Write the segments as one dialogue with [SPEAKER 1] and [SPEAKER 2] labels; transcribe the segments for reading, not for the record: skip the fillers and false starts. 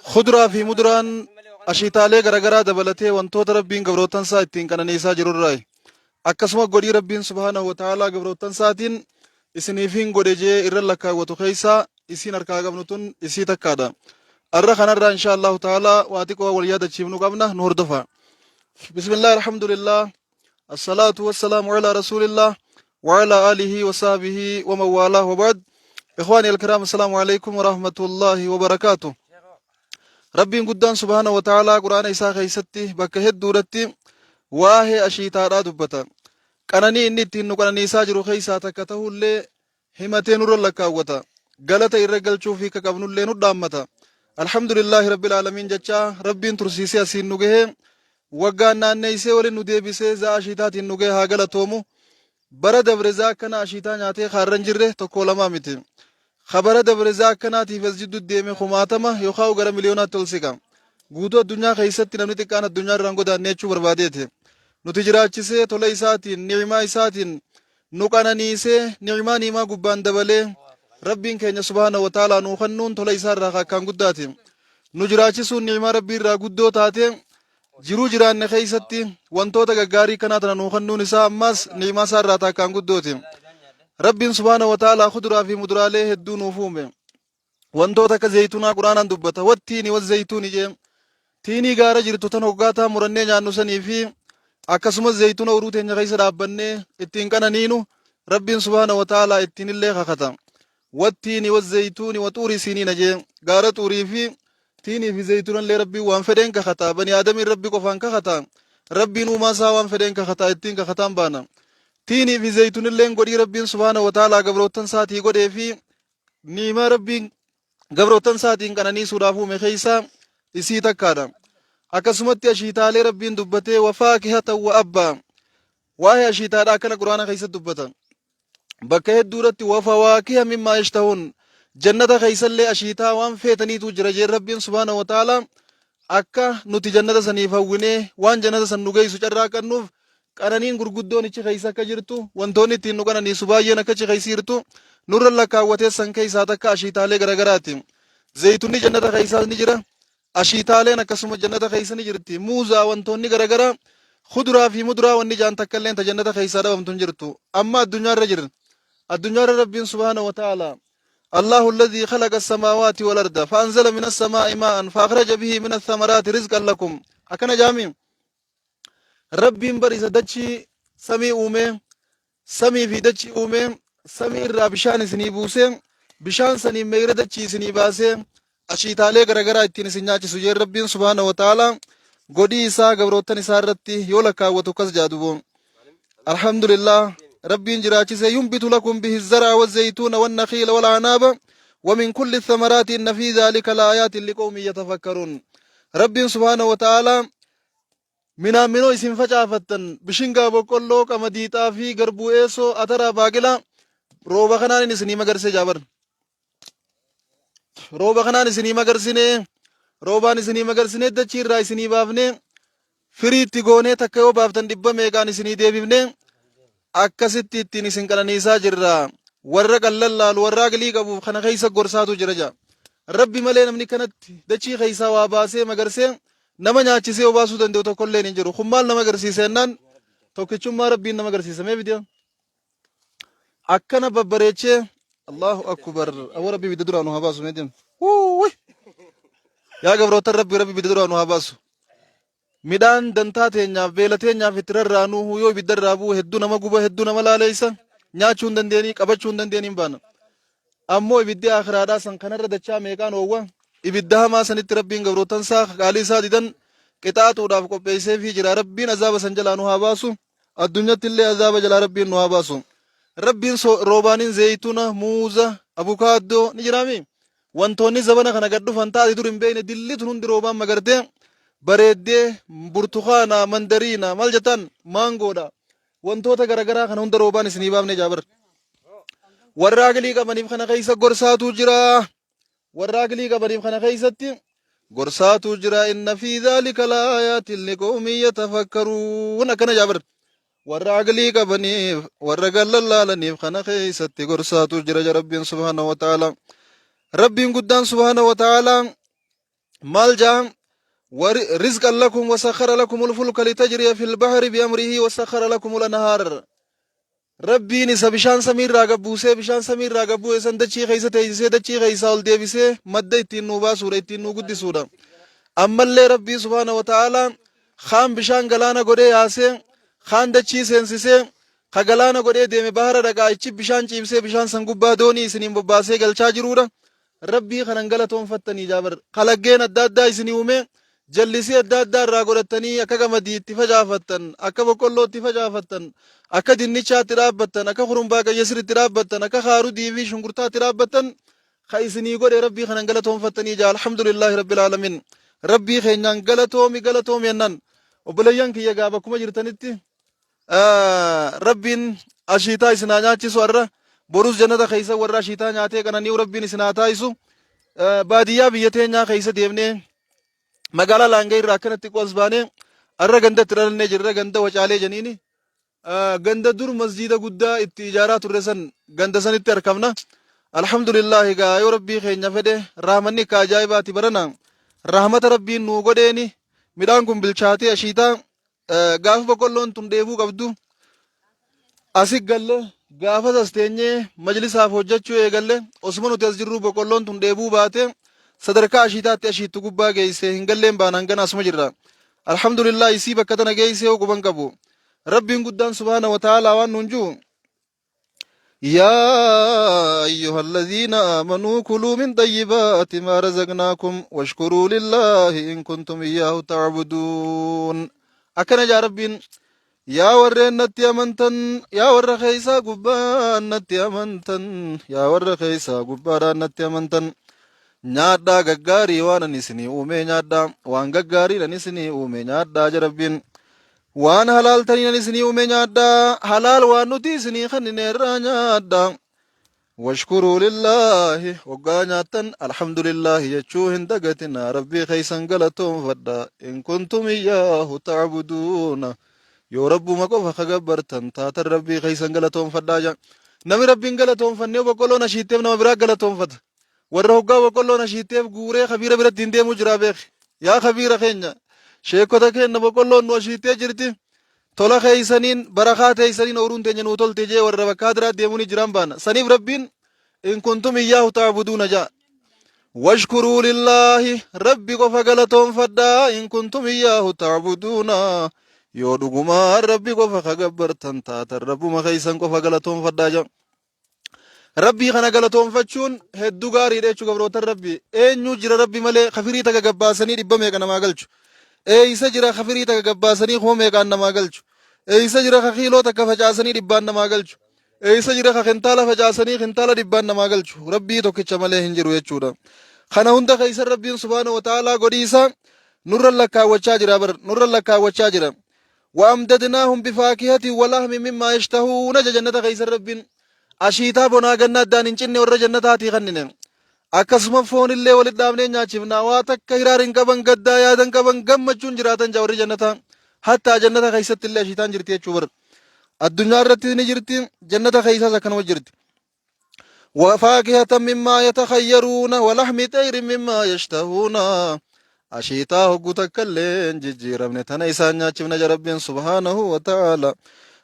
[SPEAKER 1] خضرا في مدران أشيتالي غرغرا دبلتي وانتوت ربين قبروتان سايتين كان نيسا جرور راي أكسما قولي ربين سبحانه وتعالى قبروتان ساتين إسنيفين قولي جي إرلكا وتخيسا إسين أركا قبنتون إسي تكادا الرخنا الرا إن شاء الله تعالى واتقوا واليادة تشيمنو قبنا نور دفع بسم الله الحمد لله الصلاة والسلام على رسول الله وعلى آله وصحبه ومن والاه وبعد إخواني الكرام السلام عليكم ورحمة الله وبركاته ربي قدان سبحانه وتعالى قرآن إساء خيستي بكهد دورتي واهي أشيطارا دبتا قناني إني تنو قناني إساء جرو خيسا تكته اللي همتين رلكا وتا غلطة إرقل شوفي كقبن اللي ندامتا الحمد لله رب العالمين جتشا ربي ترسيسي أسين نغيه وقان نانيسي ولي نديبسي زا أشيطات نغيه هاقلتومو برد برزا كنا أشيطان ياتي خارن جره تقولما متين خبر دبرزا كناتي فسجد الديمي خماتما يخاو غير مليونات تلسيكا غوتو الدنيا خيست نمني تكان الدنيا رانغو دا نيچو برباديته نتجراچسه تولا إساتين نعما إساتين نقانا نيسه نعما نيما قبان دبالي ربين كينيا سبحانه وتعالى نوخنون تولا إسار راقا كان قداتي نجراچسو نعما ربي را قدو تاتي جرو جران نخيستي وانتوتا غاري كناتنا نوخنون إسا أماس نعما سار راتا كان قدوتي ربين سبحانه وتعالى خضرا في مدراله الدون وفومه وانتوتا كزيتونا قرانا دبتا والتيني والزيتون جيم تيني غارة جرتو تنوغاتا مرنة جانو سني في أكسم الزيتون وروتين نغيس رابنة اتين كان نينو ربين سبحانه وتعالى اتين اللي خختا والتيني والزيتون وطوري سينين جيم غارة طوري في تيني في زيتون اللي ربي وانفدين كختا بني آدم ربي كفان كختا ربي نوما سا وانفدين كختا اتين كختا بانا تيني في زيتون اللين قولي ربين سبحانه وتعالى قبروتن ساتي قولي في نيما ربين قبروتن ساتي كانني سرافو مخيسا إسي تكادا أكسمت أشيطالي ربين دبته وفاكهة وأبا وهي أشيطالا كان قرآن خيسا دبتا بكه الدورة وفواكه مما يشتهون جنة خيسا اللي أشيطا وان فيتني تجرج ربين سبحانه وتعالى أكا نتي جنة سنيفاويني وان جنة سنوغي سجرا كنوف قرانين غرغدون اچ خيسا كجرتو وانتوني تينو قراني سباينا كچ خيسيرتو نور الله كاوته سن خيسا تك اشيتاله غرغراتي زيتوني جنة خيسا نجرا اشيتاله نكسم جنة خيسا نجرتي موزا وانتوني غرغرا خضرا في مدرا وني جان تكلين جنة خيسا دم تنجرتو اما الدنيا رجل الدنيا رب سبحانه وتعالى الله الذي خلق السماوات والارض فانزل من السماء ماء فاخرج به من الثمرات رزقا لكم اكن جامين ربين بريسا دچي سمي اومه سمي في دچي اومه سمي را بشان سني بوسه بشان سني مير دچي سني باسه اشيتاله غرغرا اتين سنياچ سوجي ربين سبحانه وتعالى غودي اسا غبروتن اسارتي يولكا وتكز جادو الحمد لله ربين جراچ سي ينبت لكم به الزرع والزيتون والنخيل والعناب ومن كل الثمرات ان في ذلك لآيات لقوم يتفكرون ربين سبحانه وتعالى منو اسم فجافتن بشنگا بقولو قمديتا في غربو ايسو اترا باقلا روبا خنان نسني مگر سے جابر روبا خنان نسني مگر سنے روبا نسني مگر سنے دچیر راي سني بافنے فريتي گونے تکو بافتن دبا میگا نسني دیبنے اکسیتی تینی سنکلنیسا جرا ورق اللال ورق لی قبو خنا خیسا گرساتو جرجا ربي ملي نمني كانت دچی خیسا واباسے مگر سے nama nyaachisee obaasuu danda'u tokkollee hin jiru. Kun maal nama agarsiisennaan tokkichummaa rabbiin nama agarsiisamee bidiya. Akkana babbareechee Allahu akbar. Awwa rabbi bidda duraan nu haa baasu meedim. Yaa gabroota rabbi bidda duraan nu haa baasu. Midhaan dantaa teenyaaf beela teenyaaf itti rarraanuu yoo ibidda irraa bu'u hedduu nama guba hedduu nama laaleessa nyaachuu hin dandeenii qabachuu hin dandeenii hin baana. Ammoo ibiddi akhiraadhaa san kanarra dachaa meeqaan oowwa. ibidda hamaa sanitti rabbiin gabrootan isaa qaalii isaa didan qixaaxuudhaaf qopheessee fi jira rabbiin azaaba san jalaa nu haa baasu addunyatti illee azaaba jalaa rabbiin nu haa baasu rabbiin roobaaniin zeytuna muuza abukaadoo ni jiraami wantoonni zabana kana gad dhufan taate dur hin beekne dillitun hundi roobaan magartee bareeddee burtukaana mandariina maal jettan maangoodha wantoota garagaraa kana hunda roobaan isinii baafne jaabar warra agalii qabaniif kana keessa gorsaatu jira والراجلي قبلهم خنا خيستي قرصات جرا إن في ذلك لآيات لقوم يتفكرون كنا جابر والراجلي قبني والرجل الله لنيف خنا خيستي قرصات جرا رب سبحانه وتعالى رب قدام سبحانه وتعالى مال ورزقا لكم وسخر لكم الفلك لتجري في البحر بأمره وسخر لكم الأنهار ربي نسا بشان سمير راقبوسي بشان سمير راقبوسي سندچي خيسة تيسي دچي خيسة والديبسي مدى اتنو باسورة اتنو قد سورة أما اللي ربي سبحانه وتعالى خان بشان غلانا قده ياسي خان دچي سنسيسي خغلانا قده ديمي بحر رقا اچي بشان چيبسي بشان سنگبا دوني سنين بباسي غلچا جرورا ربي خننغلتهم فتني جابر خلقين الدادا اسني ومي جلسي الدادا راقودتني اكا غمدي اتفجافتن اكا بقولو اتفجافتن اكا دنيچا ترابتن اكا خرمباقا يسر ترابتن اكا خارو ديوي شنگرتا ترابتن خيسني قول ربي خننغلتهم فتني جا الحمد لله رب العالمين ربي خينان غلتهم ينن وبليان كي يغابكم جرتنتي ربين اشيتا اسنا نياچي سوره بوروس جنة خيسا ورا شيتا نياتي كنني ربين اسنا تايسو باديا بيتي خيسا ديمني مقالا لانجي راكنتي قوزباني الرا غندا ترلني جرا غندا وچالي جنيني غندا دور مسجد غدا اتجارات الرسن غندا سنت اركمنا الحمد لله غا يا ربي خينا فده رحمني كاجايباتي برنا رحمت ربي نو غديني ميدانكم بالشاتي اشيتا غاف بقولون تنديبو قبدو asik galle gaafas as teenyee majlisaaf hojjechuu eegalle osuma nuti as jirru boqqolloon tun dheebuu baate sadarkaa ashiitaatti ashiittu gubbaa geeyse hin galleen baanaan gana asuma jirra alhamdulillah isii bakka tana geeyse hoo quban qabu rabbiin guddaan subhaana wa ta'aalaa waan nuun juu يا أيها الذين آمنوا كلوا من طيبات ما رزقناكم واشكروا لله إن كنتم إياه تعبدون أكن يا رب يا ورّن نتي أمنتن يا ورّ خيسا قبان نتي أمنتن يا ورّ خيسا قبان نتي أمنتن نادا غغاري وانا نسني اومي نادا وان غغاري نسني اومي نادا جربين وان حلال تني نسني اومي نادا حلال وان نتي سني خنن نادا واشكروا لله وغانياتن الحمد لله يچو هندغتنا ربي خيسن غلطوم فدا ان كنتم اياه تعبدون يا رب ما كو فخبرتن تات ربي خيسن غلطوم فدا جا نمي ربي غلطوم فنيو بقولو نشيتم نما برا غلطوم فدا warra hoggaa boqqolloo nashiitteef guuree kabiira biratti hin deemuu jira beek yaa kabiira keenya sheekota keenya boqqolloon nu ashiittee jirti tola keeysaniin barakaa teeysaniin ooruun teenya nuu tolte jee warra bakkaa diraa deemuu ni jiran baana saniif rabbiin in kuntum iyyaahu ta'buduuna jaa washkuruu lillaahi rabbi qofa galatoonfadhaa in kuntum iyyaahu ta'buduuna yoo dhugumaan rabbi qofa kagabbartan taatan rabbuma keeysan qofa galatoonfadhaa jaa ربي خنا غلطون فچون هدو غاري دچو غبروتن ربي اينو جرا ربي ملي خفيري تا غباسني دبمه كنا ما غلچو اي سجرا خفيري تا غباسني خومه كنا ما غلچو اي سجرا خخيلو تا كفجاسني دبان ما غلچو اي سجرا خنتالا فجاسني خنتالا دبان ما غلچو ربي تو كچمله هنجرو يچودا خنا هند خيس ربي سبحانه وتعالى غديسا نور لك وچاجرا بر نور لك وچاجرا وامددناهم بفاكهه ولحم مما يشتهون جنة خيس ربي ashiitaa bonaa ganna addaan hin cinne warra jannataatii kannine akkasuma foon illee walit dhaabnee nyaachifna waa takka hiraarin qaban gaddaa yaadan qaban gammachuun jiraatan jaa warri jannataa hattaa jannata keessatti illee ashiitaan jirti jechuu bar addunyaa irratti ni jirti jannata keessaas akkanuma jirti وفاكهة مما يتخيرون ولحم طير مما يشتهون أشيتا هقوتك اللين جيجيرا من تنا إسان نياتشفنا جربين سبحانه وتعالى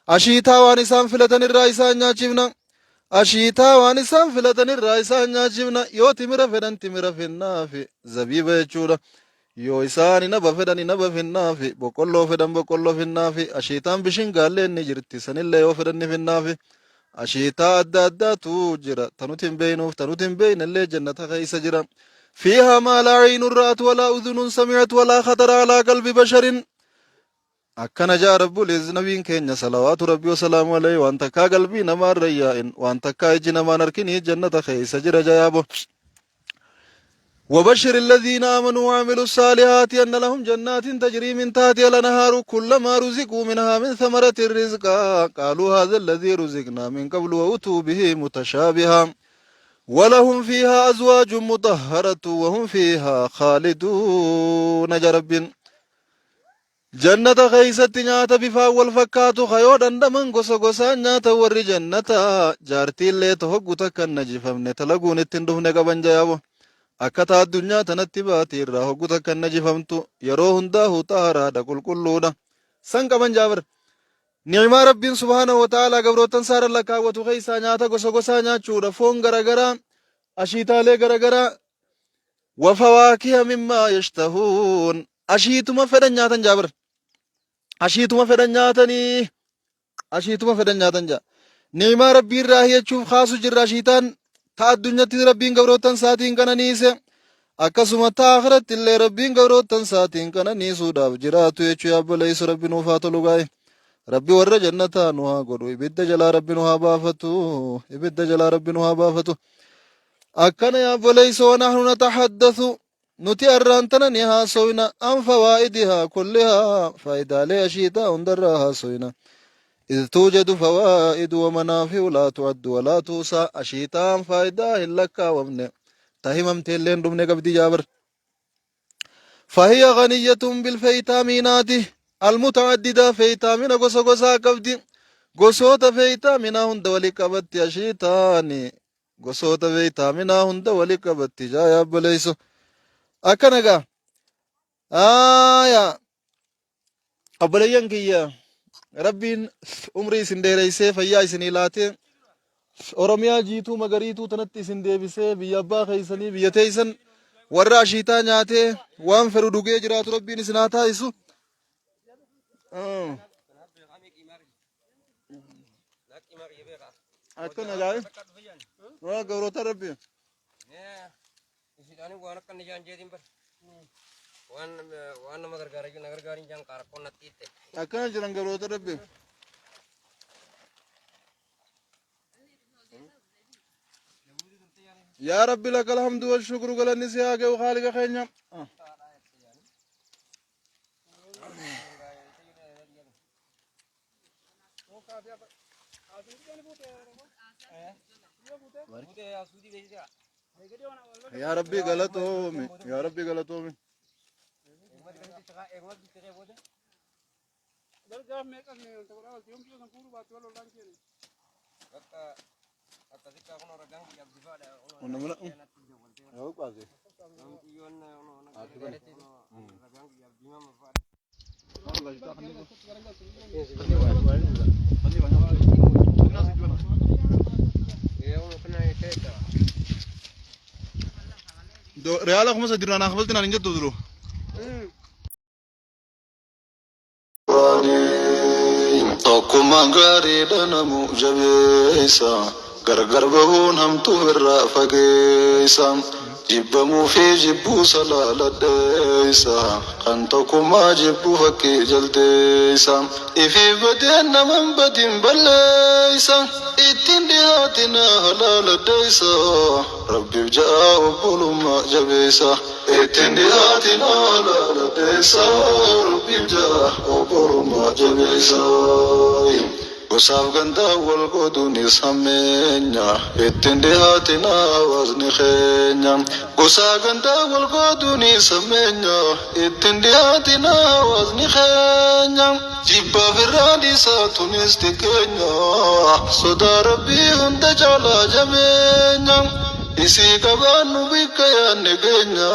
[SPEAKER 1] أشيتا وانسان فلتن الرئيسان نياتشفنا ashiitaa waan isaan filatan irraa isaan nyaachifna yoo timira fedhan timira fennaafi zabiiba jechuudha yoo isaan inaba fedhan inaba fennaafi boqqolloo fedhan boqqolloo fennaafi ashiitaan bishingaallee ni jirti sanillee yoo fedhan ni fennaafi ashiitaa adda addaatu jira tanuti hin beeynuuf tanuti hin beeynallee jannata keeysa jira fiihaa maa laa caynun ra'at walaa udhunun samicat walaa khatara alaa qalbi basharin akkana jaa rabbul iznabin keenya salawaatu rabbi wasalaamu alayhi waan takkaa qalbii namaa irra yaa'in waan takkaa iji namaan harkinii jannata keeysa jira jayaabo وبشر الذين آمنوا وعملوا الصالحات أن لهم جنات تجري من تحتها الأنهار كلما رزقوا منها من ثمرة الرزق قالوا هذا الذي رزقنا من قبل وأتوا به متشابها ولهم فيها أزواج مطهرة وهم فيها خالدون جرب جنة خيست نياتا بفا والفكاتو خيو دندمن غسو غسا نياتا ور جنة جارتي اللي تهقو تكن نجفم نتلقون التندوه نقبن جيابو akkata addunyaa tanatti baate irraa hogguta kan najifamtu yeroo hundaa hutaaraadha qulqulluudha san qaban jaabir ni'imaa rabbiin subhaanahu wa ta'aalaa gabrootan saara lakkaawwatu keessaa nyaata gosa gosaa nyaachuudha foon garagaraa ashiitaalee garagaraa wafawaakiha mimmaa yashtahuun ashiituma fedhan nyaatan jaabir ashiituma fedhan nyaatanii ashiituma fedhan nyaatan jaa ni'imaa rabbii irraa hiyachuuf kaasu jirra ashiitaan ta addunyatti rabbiin gabrootan saatiin kananiise akkasuma ta akhiratti illee rabbiin gabrootan saatiin kananiisuudhaaf jiraatu jechuu yaabbaleysu rabbi nuuf haa tolu gaa'e rabbi warra jannataa nu haa godhu ibidda jalaa rabbi nu haa baafatu ibidda jalaa rabbi nu haa baafatu akkana yaabbaleysu wanahnu natahaddathu nuti arraantana ni haasoyna an fawaa'idihaa kullihaa faayidaalee ashiitaa hundarraa haasoyna إذ توجد فوائد ومنافع لا تعد ولا توصى أشيطان فائدة إلا ومن تهمم تلين رمنا قبدي جابر فهي غنية بالفيتامينات المتعددة فيتامين قصة قصة قبدي قصوة فيتامين هند ولك قبدي أشيطان قصوة فيتامين هند ولك قبدي جايا بليسو أكنغا يا أبليان كيا rabbiin umrii isin dheereysee fayyaa isinii laatee oromiyaa jiituu magariituu tanatti isin deebisee biyya abbaa keeysanii biyya teeysan warra ashiitaa nyaatee waan fedhu dhugee jiraatu rabbiin isin haa taa'isu akkana gaa'i waa gabroota rabbi waan nama gargaariin jaan qaara qonnatti itte akkana jiran gabroota rabbi yaa rabbi lakal hamdu wal shukru galanni si haa ga'u haaliqa keenya yaa rabbi galatoomi yaa rabbi galatoomi real aku masa dirana aku mesti nanya tuh dulu Tokkummaan gaariidha namu jabeessa gargar bahuun hamtuu irraa fageessa jibbamuu fi jibbuu salaaladheessa kan tokkummaa jibbuu fakkii jaldeessa ifii badeen naman badin balleessa ittiin dhiyaatina halaaladheessa rabbiif ja'a obbolummaa jabeessa ittiin dhiyaatina halaaladheessa rabbiif ja'a obbolummaa jabeessa. Gosaaf gandaa wal godhuunis hammeenya ittiin dhihaatina hawaasni keenya. Gosaaf gandaa wal godhuunis hammeenya ittiin dhihaatina hawaasni keenya. Jibbaaf irraa dhiisaatunis xiqqeenya sodaa rabbii hunda caalaa jabeenya. Isii qabaannu bikka yaadne keenya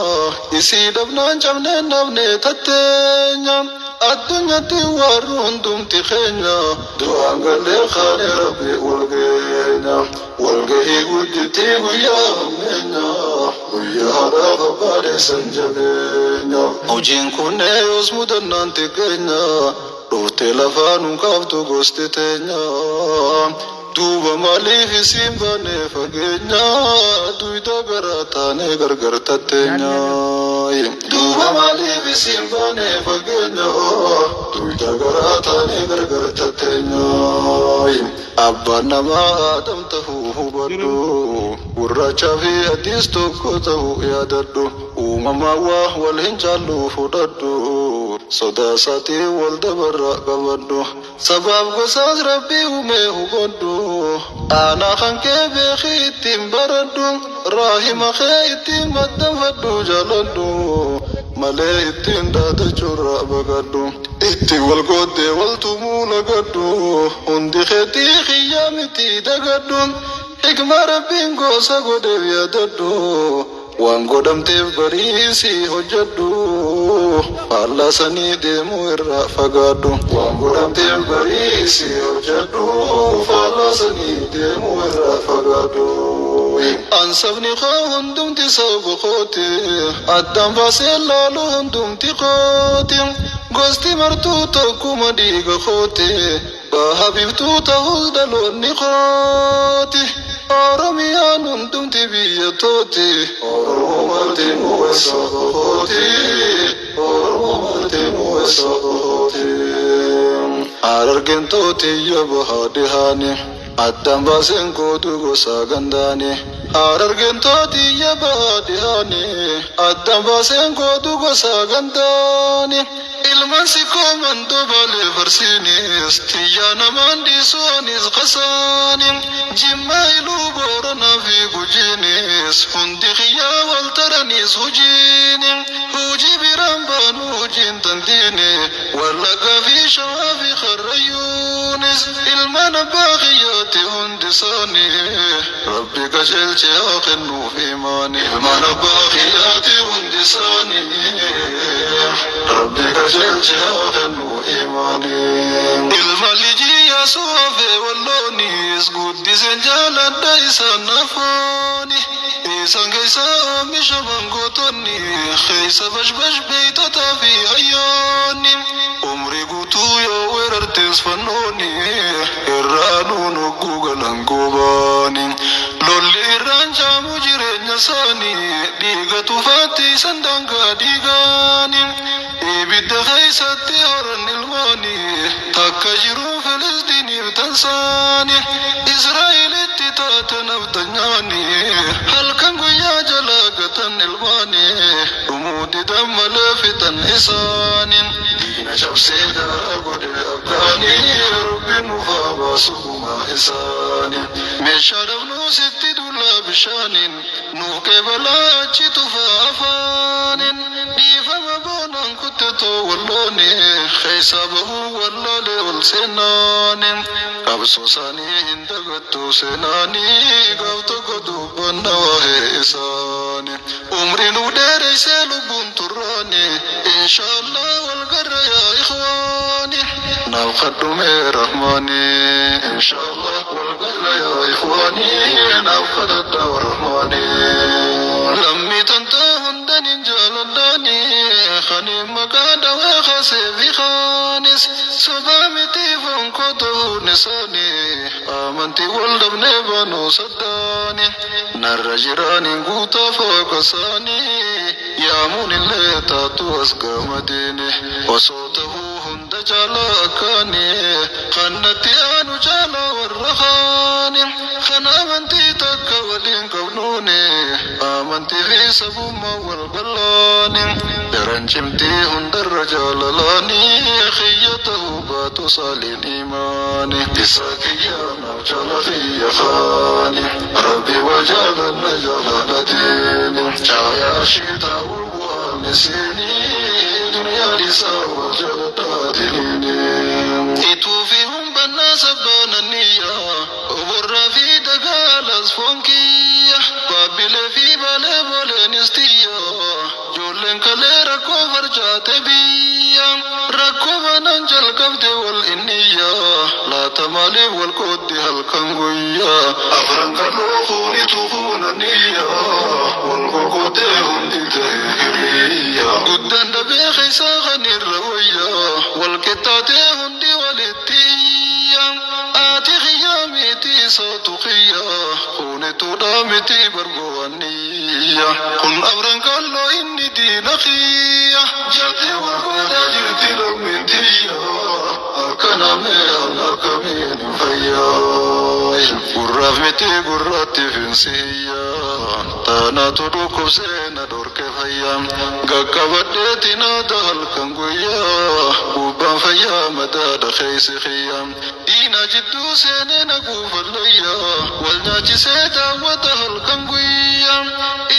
[SPEAKER 1] isii dhabnaan cabnee dhabnee tatteenya. Addunyatti warru hundumti keenya du'aan galee kaane rabbi walgahii gudditti guyyaa hammeenya guyyaa haadhaa babbaadheessan jabeenya hojiin kunnee yoos mudannaan xiqqeenya dhuftee lafaa nun kaaftu gosti teenya duuba maaliif isiin baanee fageenya duyda garaa taanee gargar tatteenya duuba maaliif isiin baanee fageenya duyda garaa taanee gargar tatteenya abbaan namaa aadam tahuu hubadhu gurraachaa fi adiis tokko tahuu yaadadhu uumamaa waa wal hin caallu fudhadhu sodaa isaatii wal dabarra qabadhu sabaaf gosaas rabbii uume hubadhu aanaa kan kee beekii ittiin baradhu raahima kee ittiin maxxanfadhu jaaladhu malee ittiin dhaadachurraa baqadhu itti wal gooddee wal tumuu lagadhu hundi keetii xiyyaa miti dagadhu hikma rabbiin gosa godheef yaadadhu waan godhamteef bariisii hojjedhu faallaa sanii deemuu irraa fagaadhu waan godhamteef bariisii hojjedhu faallaa sanii deemuu irraa fagaadhu ansabni koo hundumti saba kooti addaan baasee laalu hundumti kooti gosti martuu tokkuma dhiiga kooti bahabiftuu ta'us dhaloonni kooti oromiyaan hundumti biyya tooti oromoo martinuu saba kooti oromoo martinuu saba kooti arargeen tooti yabahaa dhihaani addaan baaseen kootu gosa gandaani arargeen tooti yabahaa dhihaani addaan baaseen kootu gosa gandaani ilman sikoo mandoobalee farsiinis xiyyaa namaan dhiisuunis qasaani jimmaa iluu booranaa fi gujiinis hundi xiyyaa wal taranis hujiini hujii biraan baanu hujiin tantiini wallaggaa fi shawaa fi karrayyuunis ilmaan abbaa xiyyaatti hundi isaanii rabbi qajeelche haa kennuuf imaani ilmaan abbaa xiyyaatti hundi isaanii rabbi qajeelche haa kennuuf imaani ilma lijii yaasuufee walloonis guddiseen jaaladha isaan nafooni isaan keessa oomisha mangootonni keessa bashbash beeytotaa fi hayyoonni umrii guutuu yoo weerartees fannooni irraa nuun hogguu galan goobaani lolli irraan jaamu jireenya isaanii dhiiga tufaatti isan daangaa dhiigaani ibidda keessatti horan ilmaani takka jiru Filistiiniif tansaani Israa'elitti taate naftanyaani halkan guyyaa jalaa gatan ilmaani dhumuu didan malee fixan isaani diina cabsee daraa godhe abdaani rabbiin nufaa baasu gumaa isaani meeshaa dhabnuu sitti dullaa bishaaniin nuuf qeebalaa achi tufaa afaaniin dhiifama boonaan kuttetoo wallooni keessa bahuu wallaalee ol seenaani qabsoo isaanii hin dagattu seenaanii gaaf tokko dubbanna waa'ee isaani umrii nu dheereysee lubbuun turraani inshaallah wal garra yaa ikhwaani naaf kadhumee rahmaani inshaallah wal garra yaa ikhwaani naaf kadhadha rahmaani lammii tantaa hundanin jaaladhaani khanii maqaa dhawee khasee fi khaanis sobaa mitii fonkoo ta'uun isaanii amantii wal dhabnee baanuu saddaani narra jiraaniin guutaa fooqa isaanii yaamuun illee taatu as gamadiini osoo ta'uu hunda caalaa akkaani kannatti aanu caalaa warra kaani kan amantii takka waliin qabnuuni amantii fi sabummaa wal ballaani daran cimtii hundarra jaalalaani xiyya ta'uu baatu saaliin imaani isa kiyyaanaaf jala xiyya kaani rabbi wal jaalanna jaalalateeni caayaa shiitaa ulbu'aamisiini duniyaa isaa wal jalataatinini ituu fi humbannaa sabbaananiyya oborraa fi dagaalas fonkiyya baabbilee fi balee boleenis tiyya ijoolleen kalee rakkoo farcaate biyya rakkoo banaan jalqabde wal inniyya laata maaliif wal qooddi halkan guyyaa afran kaloo kuunitu kuunaniyya wal qoqqoodee hundi ta'e hiriyya guddaan dhabee keessaa kan irra wayya wal qixxaatee hundi walittiyya ati xiyyaa miti isaatu xiyya kuunituudha miti bargoowwaniyya kun afran kaloo inni diina xiyya jaltee wal qoodaa jirti lammiin tiyya akkana mee'an akkamiin fayyaa gurraaf miti gurraatti finsiyya taanaatu dhukkubsee na dhorke fayyaa gaqqabadheeti naada halkan guyyaa gubbaan fayyaa madaadha keeysi xiyyaa diina jidduu seenee na guufallayyaa wal nyaachisee daawwata halkan guyyaa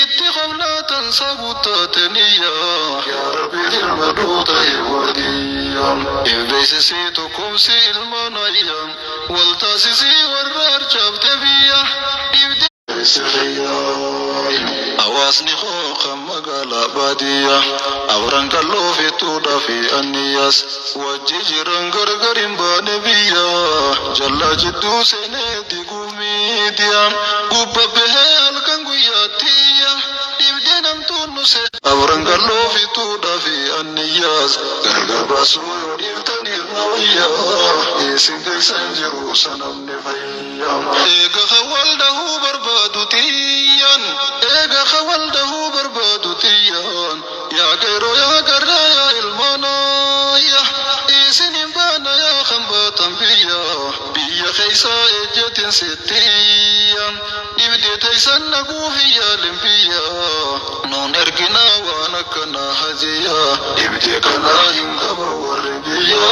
[SPEAKER 1] itti qoblaatan sabuttaateniyyaa yaa rabbi ilma dhuuta hiwadiyyaa ifbeeysisii tokkumsi ilmaan ayyaa wal taasisii warra harcaafte biyya hawaasni hooqa magaalaa baadiyyaa awran kalloo fixuudha fi anniyaas wajji jiran gargar hin baane biyya jallaa jidduu seenee diguu miidiyaa gubba bahee halkan guyyaatiyya dhibdee namtuun nu see awran kalloo fixuudha fi anniyaas gargar baasuu yoo dhiibtaniif na wayyaa isin keeysan jiru sanamne fayyaa eega hawaldahuu barbaadu tiyyan eega hawaldahuu barbaadu tiyyan yaa gayroo yaa garraa yaa ilmaanaayya isin hin baana yaa hambaatan biyya biyya keeysaa ejjetin sittiyya dhibdee teeysan naguuf iyyaalin biyya nuun erginaa waan akkanaa hajiya dhibdee kanaa hin qaba warri biyya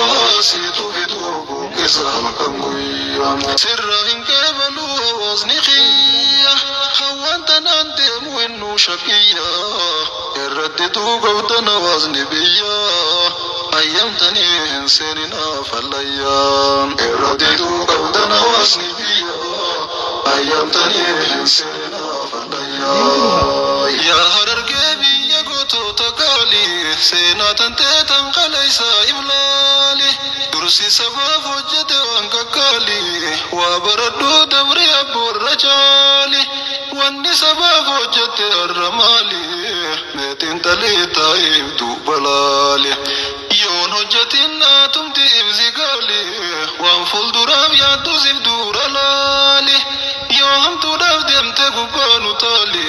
[SPEAKER 1] siitu fituu buqqisa halkan guyyaa sirra hin qeebaluu hawaasni kiyya hawaan tanaan deemu hinnuu shakiyya irratti tuugawtan hawaasni biyya ayyamtanii hin seeninaa fallayyaa irratti tuugawtan hawaasni biyya ayyamtanii hin seeninaa fallayyaa yaa harargee biyya gootota gaalii seenaa tantee tan qaleysaa iblaali dursi sabaaf hojjete waan kakkaalii waa baradhuu dabri abboorra caali wanni sabaaf hojjete har'a maali meetiin talii taa'iif duuba laali yoon hojjetin naatumti ibsi gaali waan fuulduraaf yaaddusiif duura laali yoo hamtuudhaaf deemte gubbaanu taali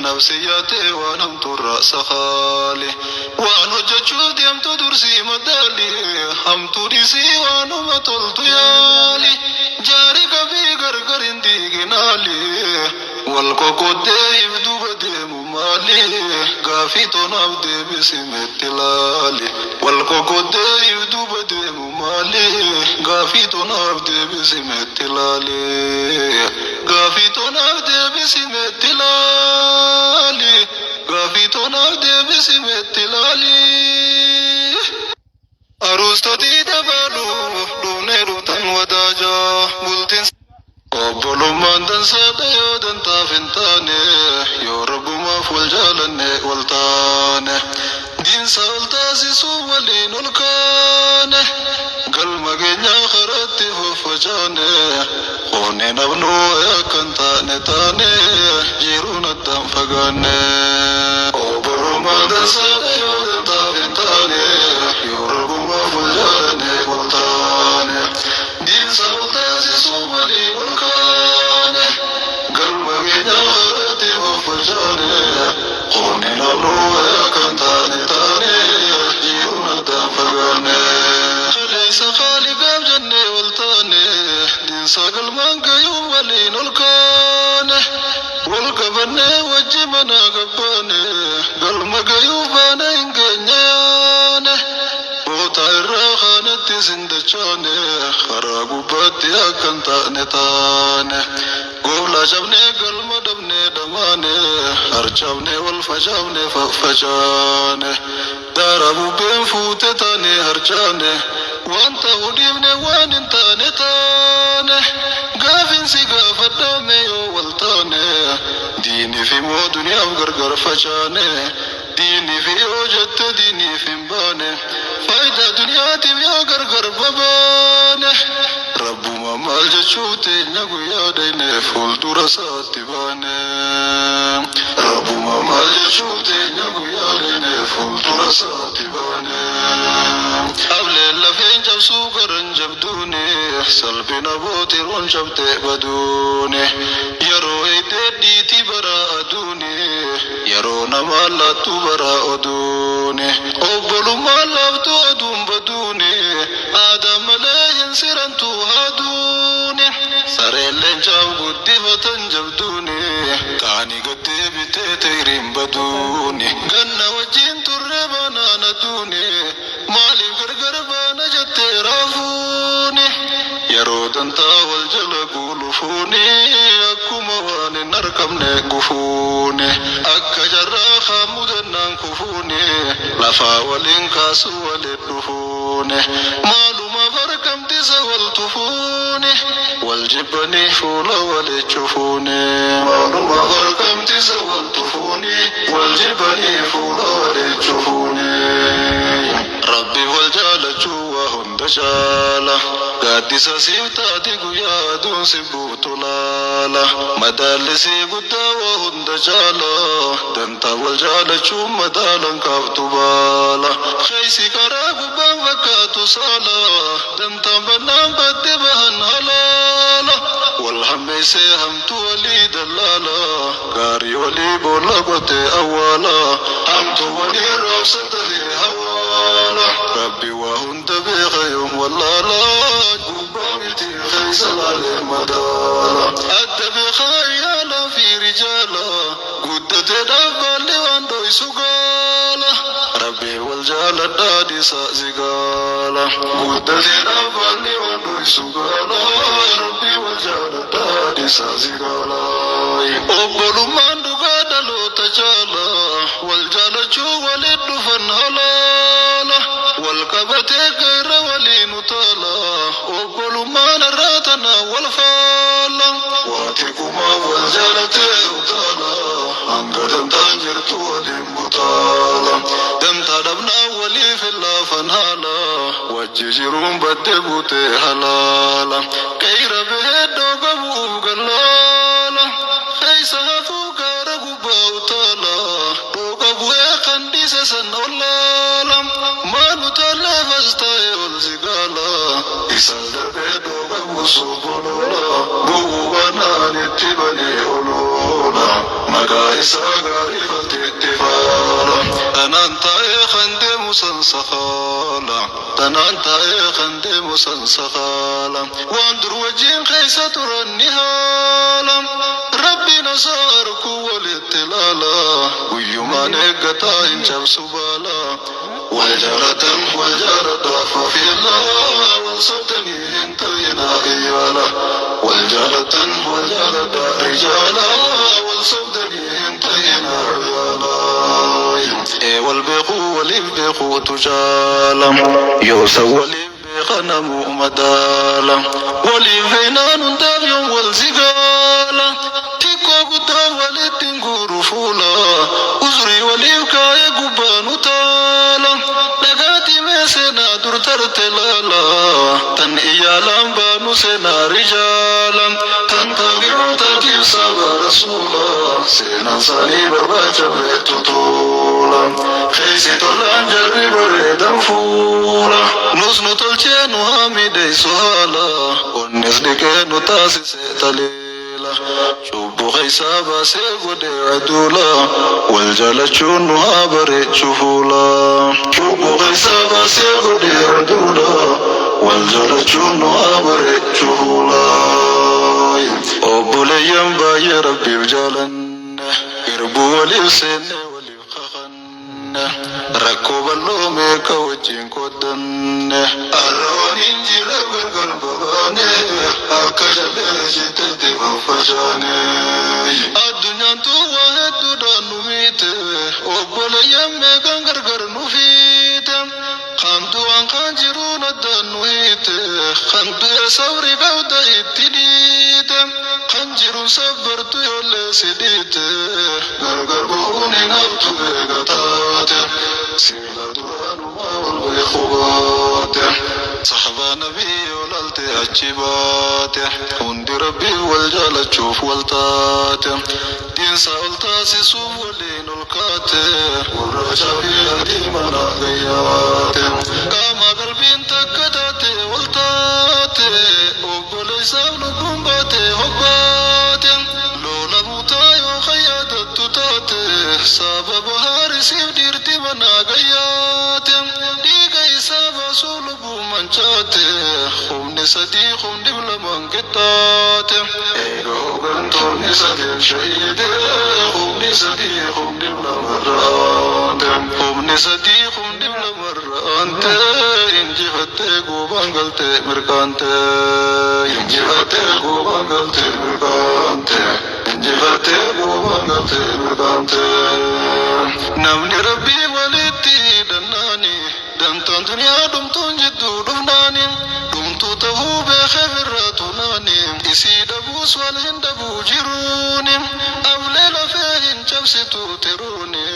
[SPEAKER 1] nafsi yaatee waan hamtuurra sakaali waan hojjechuuf deemtu dursii madaali hamtuu dhisii waanuma toltu yaali jaari kabii gargar hin diiginaali wal qoqqoddee if duuba deemu maali gaafii tonaaf deebisi meetti laali wal qoqqoddee if duuba deemu maali gaafii tonaaf deebisi meetti laali gaafii tonaaf deebisi meetti laali gaafii tonaaf deebisi meetti laali aruustotii dabalu dhumnee dhutan wadaajaa bultiin obbolummaan dansaadha yoo dantaaf hin taane yoo rabbumaaf wal jaalanne wal taane diinsa ol taasisuu waliin ol kaane galma keenyaa karatti faffacaane qofne nabnuu akkan taane taane jiruun addaan fagaanne obbolummaan dansaadha yoo dantaaf hin taane yoo rabbumaaf wal jaalanne wal taane diinsa ol taasisuu waliin ol kaane galma keenyaa karatti faffacaane qofne nabnuu akkan taane taane jiruun addaan fagaanne kaleessa qaaligaaf jennee wal taane diinsa galmaan gayuu waliin ol kaane wal qabannee wajji manaa gabbaane galma gayuu baana hin geenye yaane boota irraa kaanatti sindachaane karaa gubbaatti akkan taane taane gooflaa cabnee galma dhabnee dhamaane harcabnee wal facaafne faffacaane daara bubbeen fuute taane harcaane waan ta'uu dhiibne waan hin taane taane gaafinsi gaafadhaame yoo wal taane diiniif immoo duniyaaf gargar facaane diiniif yoo jette diiniif hin baane faayidaa duniyaatiif yoo gargar babaane rabbuma maal jechuu teenya guyyaa dhayne fuuldura isaatti baane rabbuma maal jechuu teenya guyyaa dhayne fuuldura isaatti baane ableen lafeen cabsuu garan jabduune salphina bootiroon cabte baduune yeroo eedee dhiitii bara aduune yeroo namaa laattu bara oduune obbolummaan laaftu oduun baduune aadaa malee hin sirantu haaduune sareelleen caaf guddifatan jabduune qaanii gattee bitee tayriin baduune ganna wajjin turre banaana duune maaliif gargar baana jettee raafuune yeroo dantaa wal jala guulufuune akkuma waan hin argamne gufuune akka jarraa haamudannaan kufuune lafaa waliin kaasu waliin dhufuune maalumaaf argamtisa wal tufuune
[SPEAKER 2] والجبني فول ولتشوفوني معلومة غرقم تزول تفوني والجبني فول ولتشوفوني ربي والجالة جوا هند جالة قادسة سيبتاتي قيا دون سبوت لالا مدالسي قدا وهند جالة دنتا والجالة جو مدالا كافتو بالا خيسي كراغ بان وكاتو سالا دنتا بنام بدي بهن هلالا والهم سيهم تولي دلالا غاري ولي بولا قتي أوالا هم تولي روسة لي هوالا ربي وهند بغيوم والله لا قبامتي خيسل على مدالا أدب خيالا في رجالا قدت دفالي واندوي سقالا ربي والجالة دادي سازقالا قدت دفالي واندوي سقالا ربي والجالة دادي سازقالا أقول من دقادا لو تجالا والجالة جو ولد فنهلالا والكبت غير ولي نطالا أقول ما نراتنا والفالا واتكما والجالة أطالا أنقدم تنجرت ولي مطالا دم تدبنا ولي في الله فنهالا وججرون بدبوت هلالا كير بهدو قبو قلالا خيسها فوق رقبا وطالا دوقبو يقندي سسن ولالا ما نطالا فاستاي والزقالا إسال بهدو قبو سبولولا قبو بناني تبني أولولا مقا إسا غارفة اتفالا تنانتا يخندي مسنسخالا تنانتا يخندي مسنسخالا واندر وجين خيسة النهالا ربي نصارك والاتلالا ويوما نقطع انجب سبالا والجارة ففي الله والصدني انتينا إيالا والجارة رجالا والصدني انتينا إيالا والبيقو والبيقو تجالا يوسو والبيقنم مدالا والبينان دابي والزقالا تيكو قدا والتنقور فولا أزري والبكا يقبان تالا لقاتي مسنا در ترتلالا تن إيالا بانو سنا رجالا تن تغير تجيب سابا رسولا سنا ساني برباجة بيتو طولا خيسي طولان جربي بريدا فولا نزنو تلچينو حميدي سهالا ونس ديكينو تاسي سيتاليلا شوبو خيسابا سيقودي عدولا والجالچون هابري شفولا شوبو خيسابا سيقودي عدولا والجالچون هابري شفولا أبولي ينبا يا ربي بجالن إربو ولي سنة ولي خخن ركوب اللومي كوجين كودن أروان إنجيل غرغر بغاني أكجل جتدي بفجاني الدنيا توهد دانو ميت أبولي ينبا غرغر نفيت خانتو عن خانجرون دانو هيت خانتو يا سوري قودا اتديت خنجر صبرت يولي سديت غرغر بوني نبت بغتات سيلا دوان وما والخبات صحبا نبي ولالت أجيبات هند ربي والجالة تشوف والتات دين سألتا سيسوف ولين الكات والرجا في هدي مناغيات كاما قلبين تكتات والتات وقبل يساب نقوم هبات لولا موتايو خيادت تتات سبب هارسيف ديرتي مناغيات ديغي سابا سولبو منشات خمني صديق خمني بلمن كتات ايغو بنتوني صديق شهيد خمني صديق خمني بلمرات خمني صديق خمني بلمرات انجي فتيقو بانقلت مركانت انجي فتيقو بانقلت مركانت انجي فتيقو بانقلت مركانت نمني ربي ولدي دناني دمتان دنيا دمتون جدو دفناني همتو تهو بخبراتناني إسيد بوس والهند بوجروني أوليل فين جبستو تروني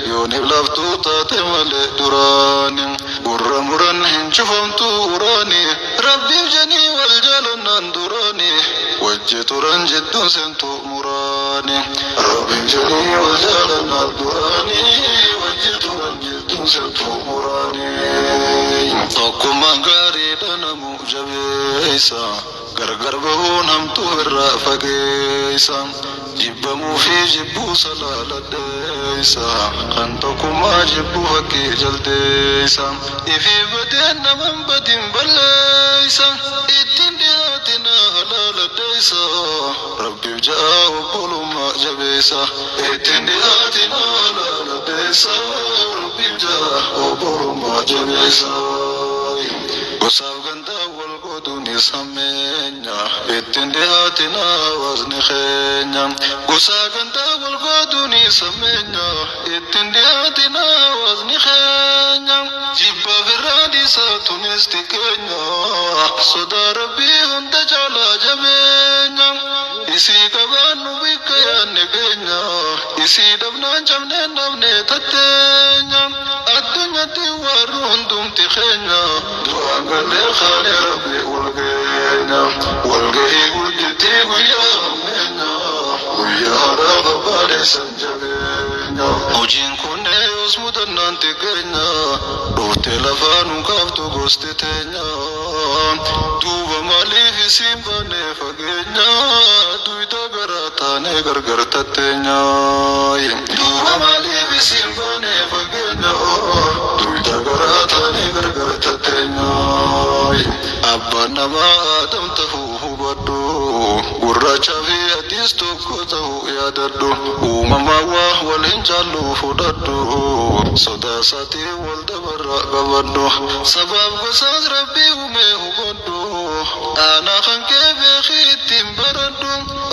[SPEAKER 2] يوني بلفتو تاتمال دراني برا مران هنشفمتو وراني ربي بجني والجالنان دراني وجهت رنجد سنتو مراني ربي بجني والجالنان دراني وجهت رنجد سنتو مراني tokkummaan gaariidha namu jabeessa gargar bahuun hamtuu irraa fageessa jibbamuu fi jibbuu salaaladheessa kan tokkummaa jibbuu fakkii jaldeessa ifii badeen naman badin balleessa ittiin dhiyaatina halaaladheessa rabbiif ja'a obbolummaa jabeessa ittiin dhiyaatina halaaladheessa rabbiif ja'a obbolummaa jabeessa. Gosaaf gandaa wal godhuuni sameenya ittiin dhiyaatina hawaasni keenya. Gosaa gandaa wal godhuuni sameenya ittiin dhiyaatina hawaasni keenya. Jibba firraadhiisa tunis xiqqeenya sodaa rabbii hunda caalaa jabeenya. Isii qabaannu bikka yaadne keenya isii dhabnaan cabneen dhabnee tatteenya. Addunyatti warru hundumti keenya du'aan gallee kaane rabbi walgeenya walgahii gudditti guyyaa hammeenya guyyaa haadhaa babbaadheessan jabeenya hojiin kunne yoos mudannaan xiqqeenya dhooftee lafaa nu kaaftu gosti teenya duuba maaliif isiin baanee fageenya duyda garaa taanee gargar tatteenya duuba maaliif isiin baanee fageenya duyda garaa taanee gargar tatteenya abbaan namaa adam tahuu hubadhu gurraachaa fi adiis tokko tahuu yaadadhu uumamaa waa waliin jaallu fudhadhu sodaa isaatii wal dabarraa qabadhu sabaaf gosaas rabbii uumee hubadhu aanaa kan kee beekii ittiin baradhu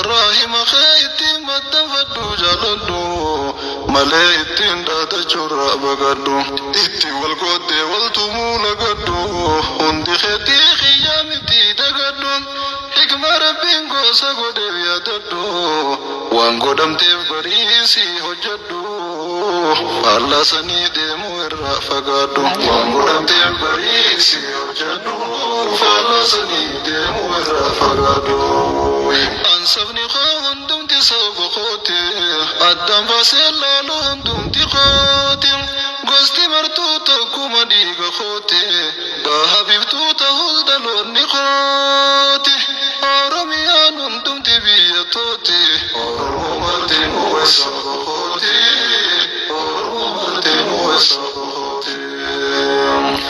[SPEAKER 2] raahima kee ittiin maxxanfadhu jaaladhu malee ittiin dhaadachuurraa bagadhu ittiin wal gooddee wal tumuu lagadhu hundi keetii xiyyaa miti dagadhu hikma rabbiin gosa godheef yaadadhu waan godhamteef bariisii hojjedhu faallaa sanii deemuu irraa fagaadhu waan godhamteef bariisii hojjedhu faallaa sanii deemuu irraa fagaadhu ansabni koo hundumti saba kooti addaan baasee laaluu hundumti kooti gosti martuu tokkuma dhiiga kooti baha biftuu ta'us dhaloonni kooti oromiyaan hundumti biyya tooti oromoo martinuu eessa kooti oromoo martinuu eessa kooti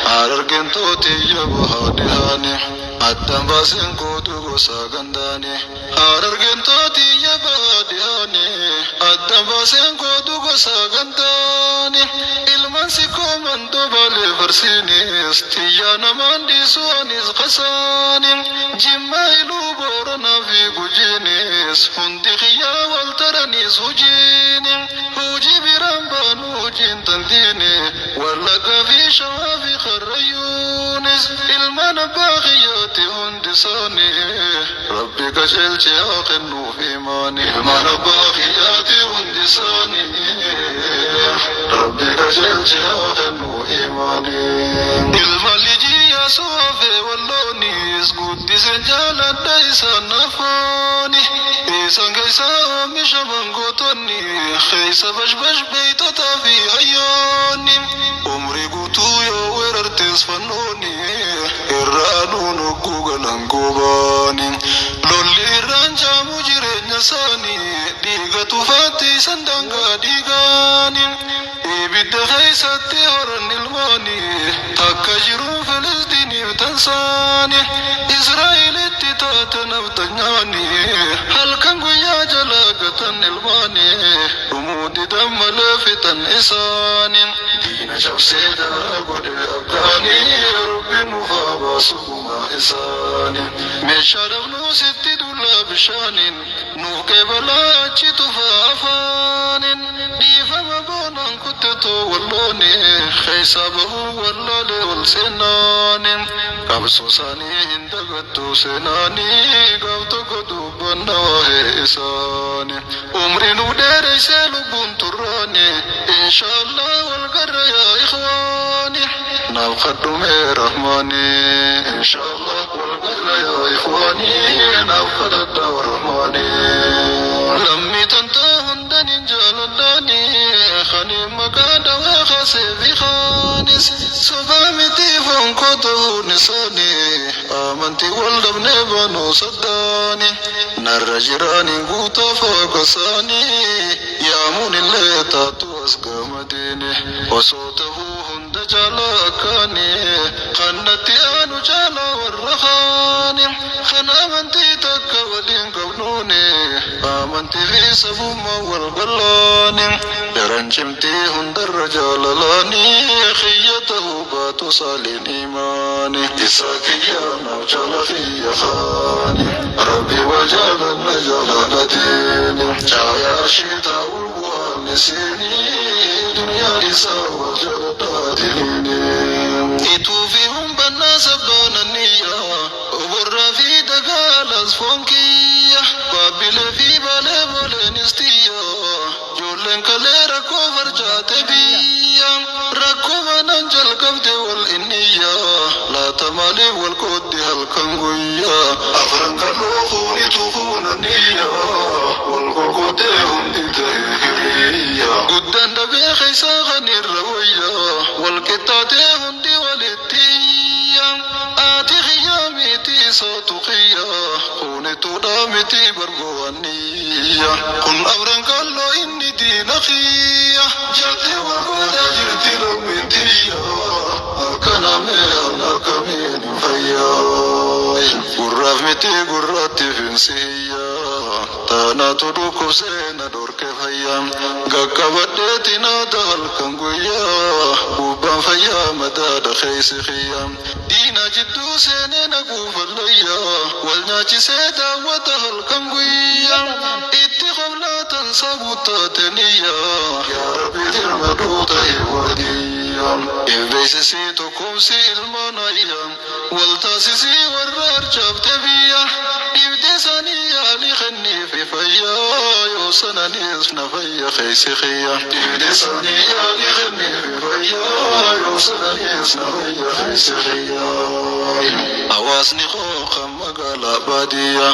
[SPEAKER 2] harargeen tooti yaba haadhihaani addaan baaseen kootu gosa gandaani harargeen tooti yaba haadhihaani addaan baaseen kootu gosa gandaani ilmaan sikkoo mandoo baalee farsiinis xiyyaa namaan dhiisu anis qasaani jimmaa iluu booranaa fi gujiinis hundi xiyyaa wal taranis hujiini hujii biraan baanu hujiin tantiini wallaggaa fi shawaa fi karrayyuunis ilmaan abbaa xiyyaati hundi isaanii rabbi qajeelche haa kennuuf imaani ilmaan abbaa xiyyaati hundi isaanii rabbi qajeelche haa kennuuf imaani ilmaan lijii yaasuu hafee walloonis guddiseen jaaladha isaan nafooni isaan keessa oomisha mangootonni keessa bashbash beeytotaa fi hayyoonni umrii guutuu yoo weerartees fannooni irraa nuun hogguu galan goobaani lolli irraan jaamu jireenya isaanii dhiiga tufaatti isaan dangaa dhiigaani ibidda keessatti horan ilmaani takka jiruu filistiiniif tansaani israa'elitti taate naftanyaani halkan guyyaa jalaa gatan ilmaani dhumuu didan malee fixan isaani diina cabsee dara godhe abdaani rabbiin nufaa baasuma isaani meeshaa dhabnuu sitti dullaa bishaaniin nuuf qeebalaa achi tufaa afaanin dhiifama boonaan kuttetoo wallooni keessa bahuu wallaalee wal seenaani qabsoosanii hin dagattu seenaanii gaaf tokko dubbanna waa'ee isaanii umriin dheereessee lubbuun turraani inshaallah wal garra yaa ikhwaani naaf kadhume rahmaani inshaallah wal garra yaa ikhwaani naaf kadhadha rahmaani lammii tantaa hundan hin jaaladhaani khanii maqaa dhawee khasee fi khaanis sobaa miti fonkoo ta'uu nisaani amantii wal dhabnee banuu saddaani narra jiraaniin guutaa faaqasaani yaamuun illee taatu as gamadini osoo tahuu hunda jaalaa akkaani kannatti aanu jaalaa warra kaani kan amantii takka waliin qabnuuni amantii fi sabummaa wal gallaani daran cimtii hundarra jaalalaani khiyya tahuu baatu saaliin imaani isaa kiyyaanaaf jaala khiyya kaani rabbi wajaalanna jaalanatini caayaa shiitaa ulbu'aan nisiini duniyaa isaa wajaalataatinini ituu fi humbannaa sabdoonaniyya oborraa fi dagaalas foonkiyya baabbilee fi baalee booleenistiyya ijoolleen kalee rakkoo farcaate biyya rakkoo manaan jalqabde wal inniyya laata maaliif wal qoodde halkan guyyaa afran kaloo fuunitu fuunaniyya wal qoqqoodde hundi ta'e hiriyya guddaan dhabee keessaa kan irra wayya wal qixxaatee hundi walittiyya ati khiyyaa miti sootu khiyyaa fuunituudha miti barbaaniyya kun afran kaloo inni diina khiyya jaltee wal qoodaa jirti lammitiyya akkanamee akkamiin fayyaa gurraaf miti gurraatti finsiyya taanaatu dhukkubsee na dhorke fayyaa gaqqabadheeti naata halkan guyyaa gubbaan fayyaa madaadha keeysi khiyyaa diina jidduu seenee na guufallayyaa wal nyaachisee daawwata halkan guyyaa itti qoblaatan sabuttaateniyyaa yaa rabbi dirma duuta hiwadiyyaa ifbeeysisii tokkumsi ilmaanayyaa wal taasisii warra arcaafte biyya dhibde sanii yaali kenniifi fayyaa yoo sananis na fayya keeysi khiyyaa dhibde sanii yaali kenniifi fayyaa yoo sananis na fayya keeysi khiyyaa hawaasni qooqan magaalaa baadiyyaa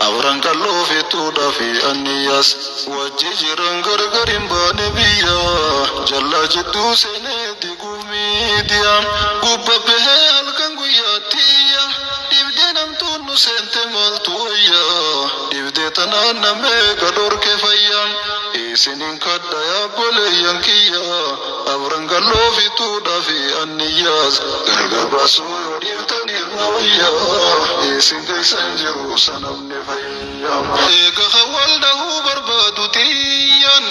[SPEAKER 2] afran kalloo fixuudha fi anniyyaas wajji jiran gargar hin baane biyyaa jallaa jidduu seenee diguuf miidiyaa gubba bahee halkan guyyaatiyya dhibdee namtuun nu seente maaltu wayyaa dhibdee tanaan namee gadhorke fayyaa isinin kadha yaabboleeyyan kiyyaa afran kalloo fixuudha fi anniyyaas gargar baasuu yoo dhiiftan irra wayyaa isin keeysan jiru sanamne fayyaa eega hawal dahuu barbaadu tiyyan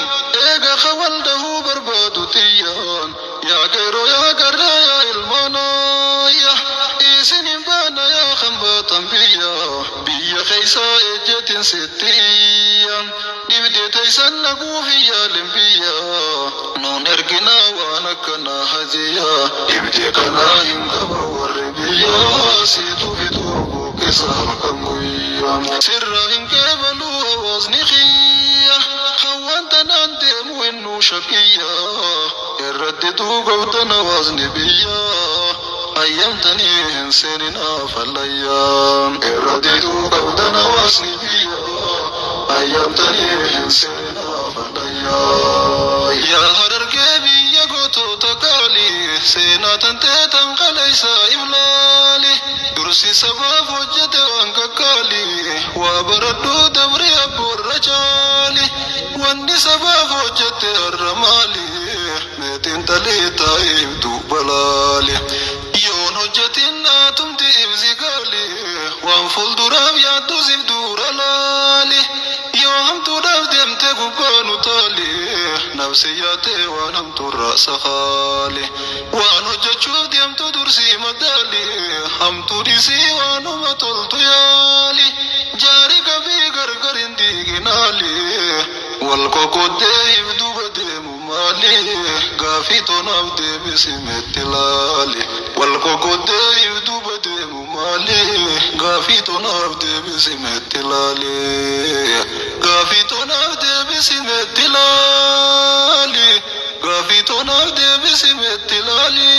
[SPEAKER 2] eega hawal dahuu barbaadu tiyyan yaa geeroo yaa garraa yaa ilmaanaayya isinin baana yaa hambaatan biyya keeysaa ejjetin sittiyya dhibdee teeysan naguuf iyyaalin biyya nuun erginaa waan akkanaa hajiyyaa dhibdee kanaa hin qaba warri biyya siitu fituu buqqisa halkan guyyaa sirra hin qeebaluu hawaasni khiyya hawwan tanaan deemu innuu shaqiyya irratti tuugawtan hawaasni biyya ayyamtanii hin seeninaa fallayyaa irratti tuugawtan hawaasni biyya ayyamtanii hin seeninaa fallayyaa yaa harargee biyya gootota qaalii seenaa tantee tan qaleysaa iblaali dursi sabaaf hojjete waan kakkaalii waa baradhuu dabri abboorra caali wanni sabaaf hojjete har'a maali meetiin talii taa'iif dubbalaali yoon hojjetin naatumti ibsi gaali waan fuulduraaf yaaddusiif dura laali yoo hamtuudhaaf deemte gubbaanu taali nafsi yaatee waan hamtuurra sakaali waan hojjechuuf deemtu dursii madaali hamtuu dhisii waanuma toltu yaali jaari qabii gargar hin diiginaali wal qoqqoddee if duba deemu maali gaafii tonaaf deebisi metti laali wal qoqqoddee if duba deemu simetti laali gaaffii toonaaf deebii simetti laali gaaffii toonaaf deebii simetti laali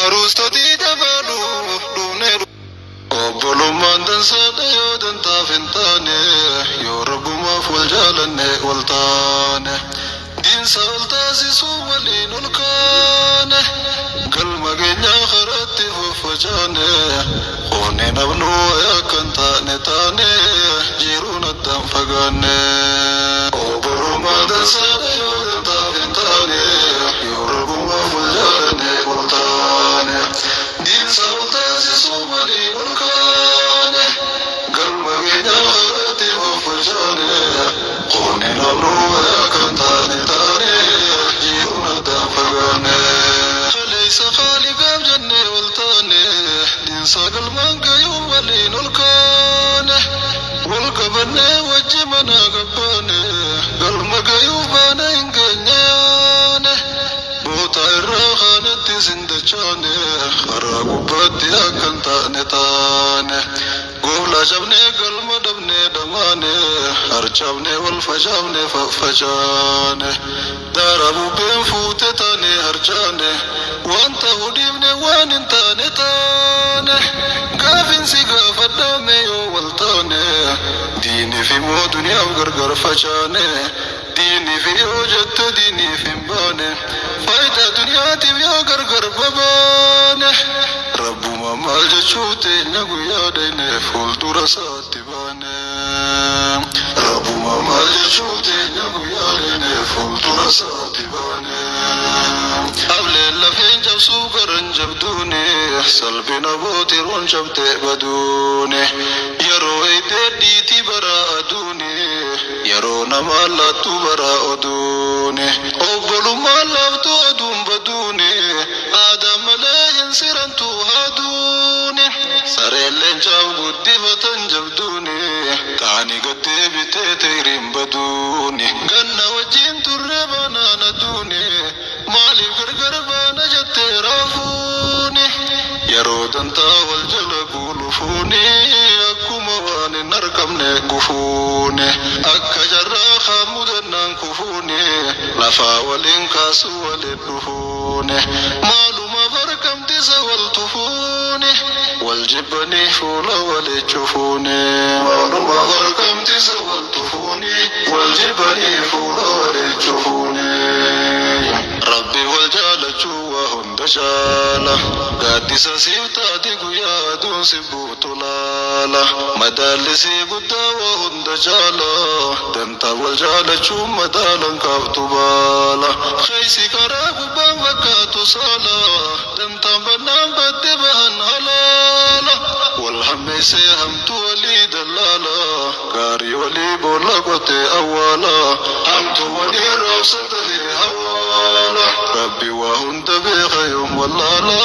[SPEAKER 2] aruustotii dabaluuf dhufneeru obbolummaan dansaadha yoo dantaaf hin taane yoo rabbumaaf wal jaalanne wal taane diinsa ol taasisuu waliin ol kaane galma keenyaa karatti faffacaane qofne nabnuu akkan taane taane jiruun addaan fagaanne obbolummaan dansaadha yoo dantaaf hin taane yoo rabbumaaf wal jaalanne wal taane diinsa ol taasisuu waliin ol kaane galma keenyaa karatti faffacaane qofne nabnuu akkan taane taane jiruun addaan fagaanne kaleessa qaaligaaf jennee wal taane diinsa galmaan gayuu waliin ol kaane wal qabannee wajji manaa gabbaane galma gayuu baana hin geenyaane boota irraa kaanetti sindachaane karaa gubbaatti akkan taane taane gooflaa cabnee galma dhabnee dhamaane harcabnee wal facaafne faffacaane daara bubbeen fuute taane harcaane wanta hudhiifne waan hin taane taane gaafinsi gaafadhaame yoo wal taane diiniif immoo duniyaaf gargar facaane diiniif yoo jette diiniif hin baane faayidaa duniyaatiif yoo gargar babaane rabbuma maal jechuu teenya guyyaa dhayne fuuldura isaatti baane rabbuma maal jechuu teenya guyyaa dhayne fuuldura isaatti baane ableen lafeen cabsuu garan jabduune salphina bootiroon cabtee baduune yeroo eeytee dhiitii baraa aduune yeroo namaa laattuu baraa oduune obbolummaan laaftuu oduun baduune aadaa malee hin sirantuu haaduune sareelleen caaf guddifatan jabduune qaanii gattee bitee teeriin baduune ganna wajjiin turre banaan aduune maaliif gargar baana jettee raafuune yeroo dantaa wal jala guulufuune akkuma waan hin argamne gufuune akka jarraa kaan mudannaan kufuune lafaa waliin kaasu waliin dhufuune maalumaaf argamtisa wal tufuune wal jibbanii fuula walii cufuune maalumaaf argamtisa wal tufuune wal jibbanii fuula walii cufuune rabbi wal jaalachuu waa hunda caala gaaddisa siif taate guyyaa aduun si buutu laala madaallisii guddaa waa hunda caala dantaa wal jaalachuu madaalan kaaftu baala keeysi karaa gubbaan fakkaatu saala dantaan bannaan badde bahan halaala wal hammeessee hamtu walii dallaala gaarii walii boolla qotee awwaala hamtu walii roobsatanii hawaala rabbi waa hunda beeka yoom wallaala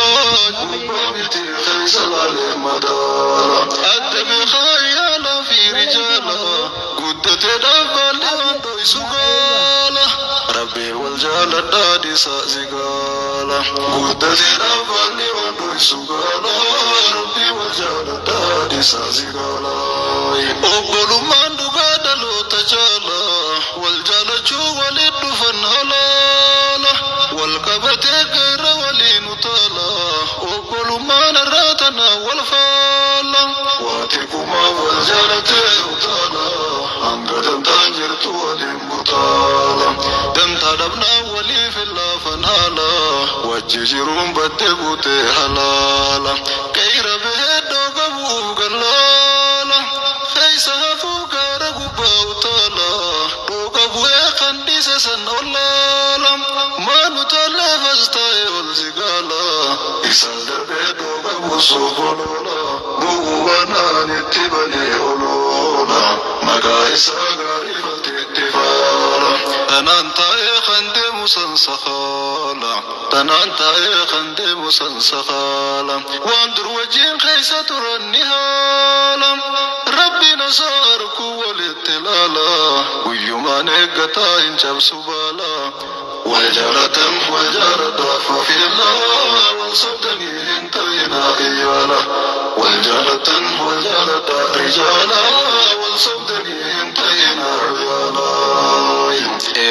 [SPEAKER 2] gubbaa miti keeysa laalee madaala adda beekaa yaala fi rijaala guddatee dhaabaalli waan dhoysu gaala rabbi wal jaaladhaa dhiisaa zigaala guddatee dhaabaalli waan dhoysu gaala rabbi wal jaaladhaa dhiisaa zigaala obbolummaan dhugaa dhaloota jaala wal jaalachuu waliin dhufan halaala wal qabatee gara waliin utaala obbolummaan irraa tanaa wal faala waati kumaa wal jaalatee utaala hanga dantaan jirtu waliin butaala dantaa dhabnaa waliif hin laafan haala wajji jiruun badde buutee halaala qeeyra bahee dhooga bu'uuf gallaala keeysa hafuu gaara gubbaa utaala dhooga bu'ee kan dhiise san ollaala maanu tollee fastaa'e ol sigaala isaan darbee dhooga buusuuf oloola bu'uuwwanaan itti banee oloola maqaa isaa gaarii falteetti faala tanaan taa'ee kan deemu san sakaala tanaan taa'ee kan deemu san sakaala waan dur wajjiin keeysa turan ni haala rabbiin osoo arkuu walitti laala guyyumaan eeggataa hin cabsu baala wal jaalatan wal jaaladhaa fafilaa wal sobdanii hin ta'inaa iyyaala wal jaalatan wal رجالا والصبدني انتهينا رجالا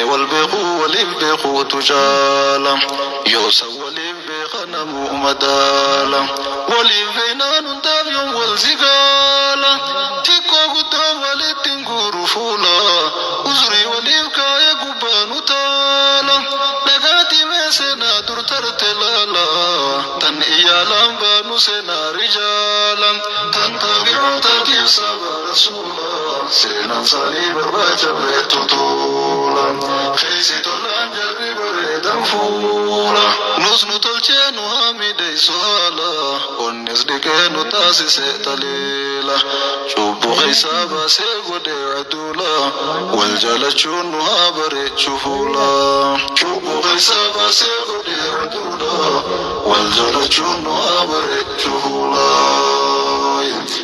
[SPEAKER 2] والبيخو والبيخو تجالا يوسف والبيخنا مؤمدالا والبينا نداب يوم والزقالا تيكو قدام والتنقور فولا وزري والبكا يقبان تالا لقاتي مسنا درتر تلالا تن إيالا بانو سنا رجالا تنتبعوا تركيب سبا رسولا سينا صليب الرجب طولا خيسي طلان جرب ريدا فولا نزنو تلجينو حامدي سوالا ونس ديكينو تاسي سيتليلا شوبو خيسابا سيقو دي عدولا والجالجون هابري شفولا شوبو خيسابا سيقو دي عدولا والجالجون هابري شفولا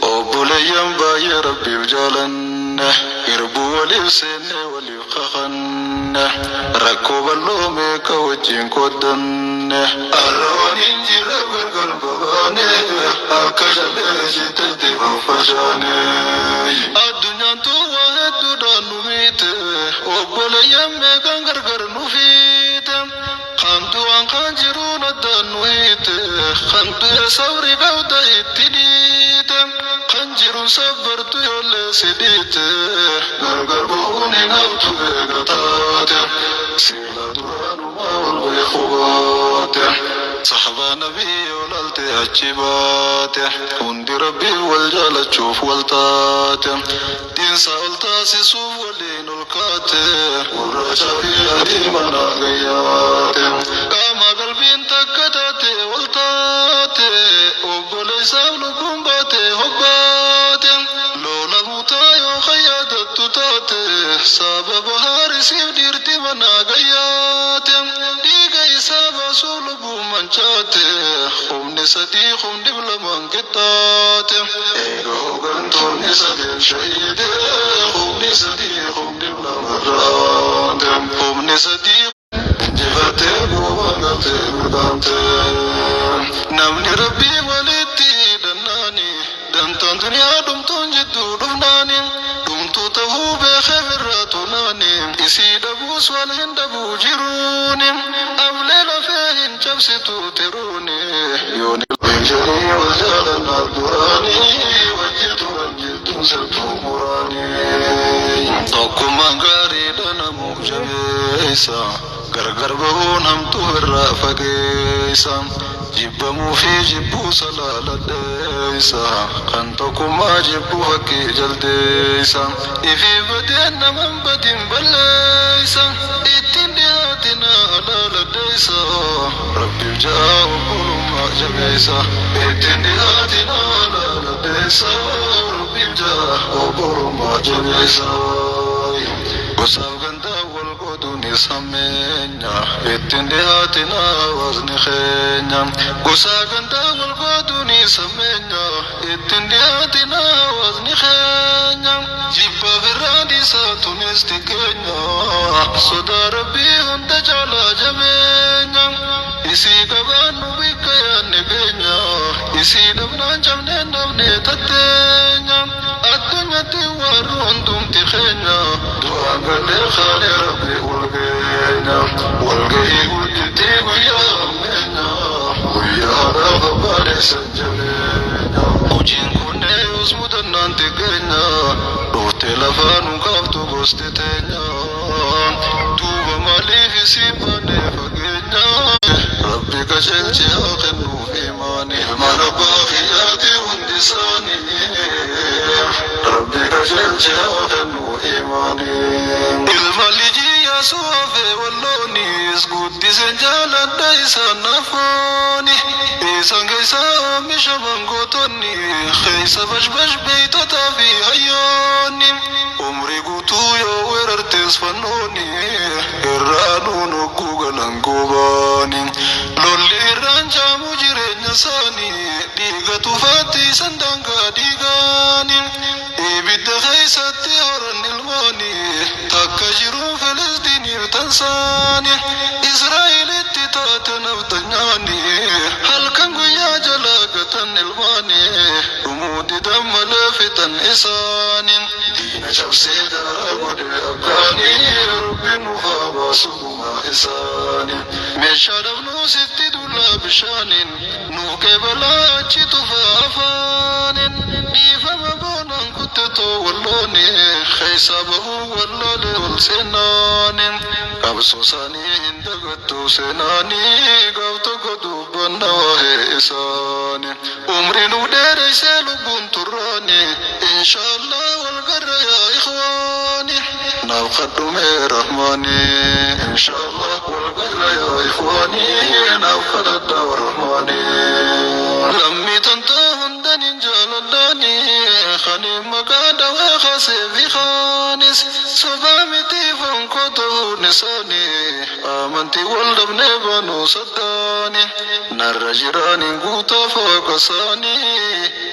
[SPEAKER 2] أبوليان باي ربي وجالن يربو وليسن وليخخن ركوب اللومي كوجين كودن أروانين جرب القلب غاني أكشف جتدي مفجاني الدنيا توهد دودان ميت أبوليان ميكان غرغر نفيت خانتو عن خانجرون الدنويت خانتو يسوري قوتا اتديت خانجرون صبرت يولي سديت غرغر بوني نوتو بغتات سيلا دران مول بيخوات صحبا نبي ولالت أجيبات هندي ربي والجالة تشوف والتات دين سألتا سيسوف ولين الكات والرجا في أديمنا غيات كما قلبي انتكتات والتات وقولي سابلكم باتي حبات لولا متايو خيادت تات سبب هارسيف ديرتي منا غيات ديغي سابا سولبو منشات خمني سدي خمني بلا منكتات ايغو غنتوني سدي شهيد خمني سدي خمني بلا مرات خمني سدي جفتي بوغتي بردانتي نمني ربي ولدتي دناني دنتان دنيا دمتون جدو دفناني دمتو تهو بخبر راتوناني اسي دبوس والهن دبو جيروني أوليل فيهن جبستو تروني يوني البنجري والجال الدراني وجلت وجلت سلتو مراني توكو مانغاري دانا موجبيسا غرغر بهون هم تهر فقيسا جبمو في جبو سلالة ديسا خانتوكو ما جبو فكي جلديسا إفي بدين من بدين بليسا إتين دياتنا على لديسا ربي بجاو بلو ما جبيسا إتين دياتنا على لديسا ربي بجاو بلو ما جبيسا وساب غندا والقدوني سمينا إتين دياتنا وزن خينا وساب غندا والقدوني سمينا إتين دياتنا وزن خينا جيبا فرادي ساتوني استقينا صدا ربي هند جالا جمينا إسي قبانو بيكا نبينا إسي دبنا جمنا نبني تتينا الدنيا توارون دم تخينا دعا قد خالي ربي والقينا والقي قلتي ويا أمينا ويا رغب علي سجلينا وجين كنا يوزمد النانتقينا روتي لفانو كافتو قستتينا توبا مالي في سيباني فقينا ربي كشلتي أخنو في ماني ما نباخياتي واندساني ربي كشلتي أخنو إيماني المالجي يا سوافي واللوني اسقودي سنجالا دايسا نفوني إيسان كيسا مشا منقوتوني خيسا بشبش بيتا تافي هيوني عمري قوتو يو وررتس فنوني إرانو نقوغا لنقوباني لولي رانجا مجرين نساني ديغا تفاتي سندانكا ديغاني إبدا خيسا تيارن الماني تاكا جيرو فلسطيني تنساني إسرائيل اتتات نفتناني هل كان قويا جلاقة الماني رمود دم لافتا إسان دين شمسي داود أبكاني رب مخابا سبما إسان مشارف نو ست دولا بشان نو كبلا تفافان ديفا مبونا كتتو واللوني خيسابه واللولي والسنان قبسو ساني هندقتو سناني قبتو قدو بنواه إسان عمري نودر يسالو بنتراني إن شاء الله والقر يا إخواني نوخد من رحماني إن شاء الله والقر يا إخواني نوخد الرحماني لمي تنتهن دنين جالداني خاني مقادا وخاسي في خانس سبامتي فانكوتو نساني آمنتي والدبني بانو صداني نر جيراني قوتا فاقساني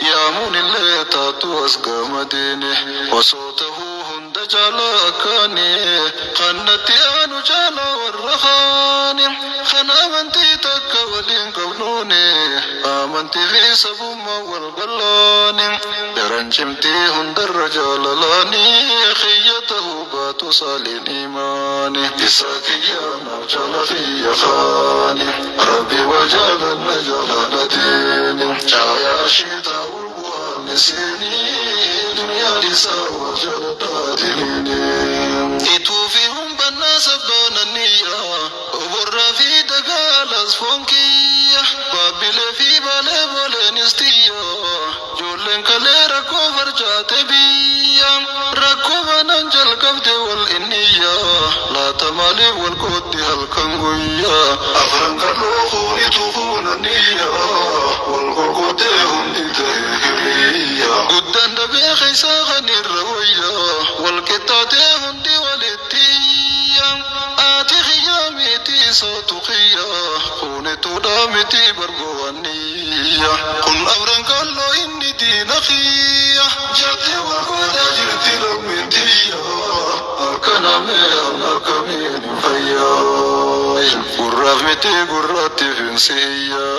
[SPEAKER 2] يامون اللي تاتو أسقامديني وصوته هند جالا كاني قنتي آنو جالا والرخاني خنا منتي تكا ولين قبلوني آمنتي في سبوما والغلاني برنجمتي هند الرجال لاني خيته باتو صالين إيماني إساكي يا نوجال في خاني ربي وجال النجال ديني يا شيطا والبوان نسيني دنيا لسا وجال ديني إتوفيهم بنا سبانا النية وبر في دقال أسفونكية بابل في بالي بولنستية جولن كالي ركو فرجات بيا ركو بننجل قبد والإنية لا تمالي والكود هالكنغوية أفرن كالو خوني تخون النية والكود هندي تهيرية قدن دبي خيسا خني الروية والكتات هندي والتية آتي خيامتي صوتخية خوني تودامتي بربوانية كن أفرن كالو إني دين خية جاتي والكود جرتي لمنتية أركنا ميانا كمين فيا قراف متي قراتي فنسية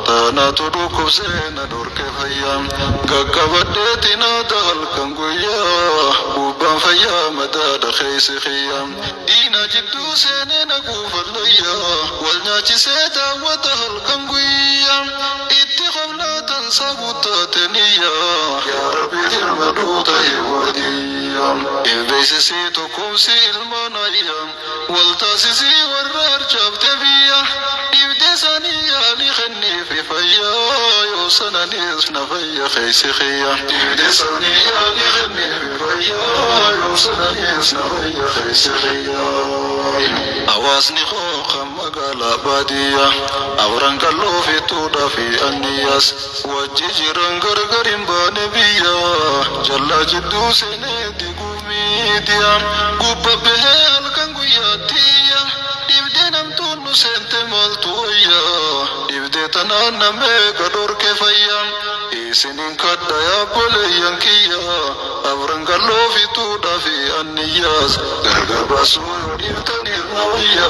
[SPEAKER 2] تانا تدوكو سينا دورك فيا قاقبتنا دهل كنغويا بوبان فيا مداد خيس خيام دينا جدو سينينا قوفليا والناجي سيدا ودهل كنغويا اتخف لا تنسى بطاتنيا يا ربي ترمدوتا يوديا إبيس سيتكم سيلمانايا والتاسسي والرار جابت بيا إبدي سانيا لخني في فيا يوسنا نيسنا فيا خيسي خيا إبدي سانيا لخني في فيا يوسنا نيسنا فيا خيسي خيا أواسني خوخا مقالا بادية أوران كالو في تودا في النياس وجيجران غرغرين بانبيا جلا جدو سينيدي قوميديا قوبا بهال كنغوياتيا ديبدي نمتون نسنت مالتويا ديبدي تنانا ميغا دور كفايا إيسنين كدا يا بولي ينكيا أوران كالو في تودا في النياس غرغر باسو ديبتني النويا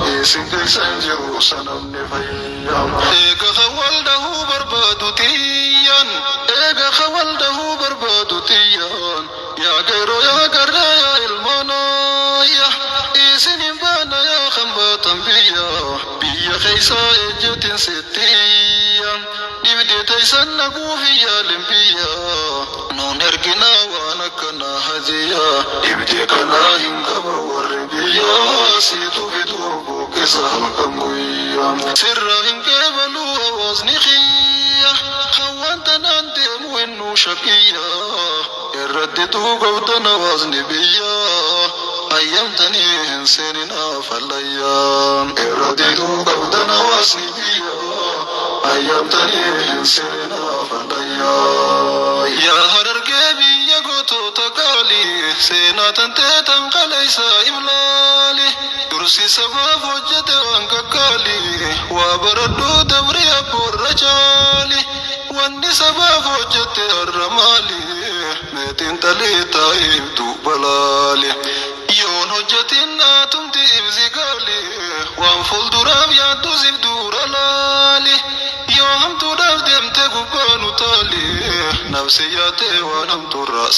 [SPEAKER 2] إيسن كيسان جرو سنم نفايا إيغا خوالده بربادو تيان إيغا خوالده بربادو تيان يا غيرو يا غرا يا المنايا إيسن بانا يا خمبا بيا خيسا إجتين ستيا ديبدي تيسن نقو فيا لمبيا نون ارقنا وانا كنا هديا ديبدي كنا هنقبر وربيا سيتو في دوبو كسال كمويا سر هنقبلو وزني خيا خوان تنان ديم وينو شقيا الردتو قوتنا وزني بيا أيام تاني سنين فالأيام إرادتو قبضنا واسنبيا أيام تاني سنين فالأيام يا هرر قبي يا قوتو تقالي سينا تنتتم قليسا إبلالي درسي سباب وجد وانككالي وبردو دبري أبو الرجالي واني سباب وجد الرمالي ميتين تلي تايب دوبلالي يون هجتنا تمتي إبزيقالي وان فول دراب يادو زيب دورالالي يوم تدف دمت gubbaanu taali nafsi yaate waan hamtuurraa